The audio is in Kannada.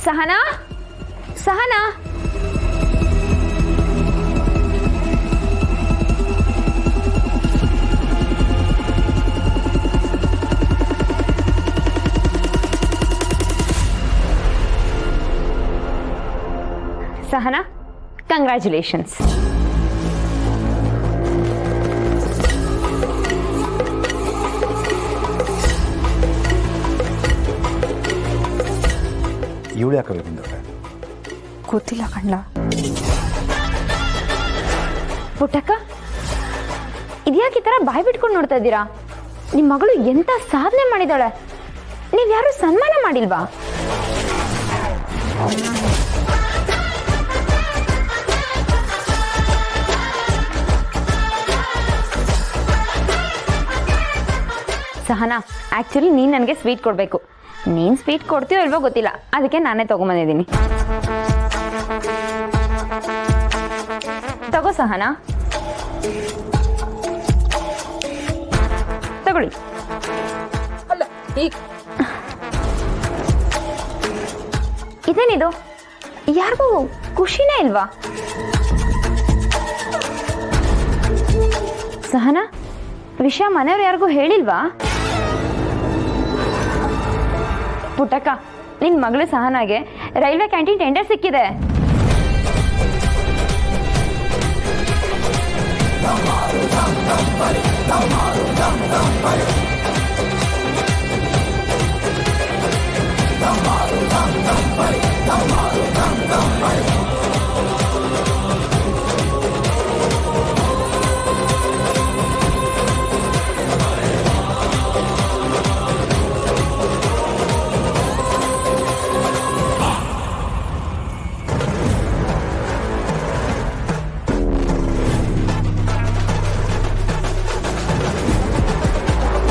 ಸಹನಾ ಸಹನಾ ಸಹನಾ ಕಂಗ್ರ್ಯಾಚುಲೇಷನ್ಸ್. ಇವಳು ಯಾಕೆ ಬಂದವಳೆ? ಗೊತ್ತಿಲ್ಲ ಕಣ್ಣ. ಪುಟ್ಟಕ್ಕ, ಇದ್ಯಾಕೆ ಈ ಥರ ಬಾಯಿ ಬಿಟ್ಕೊಂಡು ನೋಡ್ತಾ ಇದ್ದೀರಾ? ನಿಮ್ಮ ಮಗಳು ಎಂತ ಸಾಧನೆ ಮಾಡಿದಾಳೆ, ನೀವ್ಯಾರು ಸನ್ಮಾನ ಮಾಡಿಲ್ವಾ? ಸಹನಾ, ಆಕ್ಚುಲಿ ನೀನು ನನಗೆ ಸ್ವೀಟ್ ಕೊಡಬೇಕು. ನೀನು ಸ್ವೀಟ್ ಕೊಡ್ತೀಯೋ ಇಲ್ವೋ ಗೊತ್ತಿಲ್ಲ, ಅದಕ್ಕೆ ನಾನೇ ತಗೊಂಬಂದಿದ್ದೀನಿ. ತಗೋ ಸಹನಾ, ತಗೊಳ್ಳಿ. ಅಲ್ಲ ಈಗ ಇದೇನಿದು, ಯಾರಿಗೂ ಖುಷಿನೇ ಇಲ್ವಾ? ಸಹನಾ, ವಿಷಯ ಮನೆಯವ್ರು ಯಾರಿಗೂ ಹೇಳಿಲ್ವಾ? ಪುಟ್ಟಕ್ಕ, ನಿನ್ ಮಗಳು ಸಹನಾಗೆ ರೈಲ್ವೆ ಕ್ಯಾಂಟೀನ್ ಟೆಂಡರ್ ಸಿಕ್ಕಿದೆ.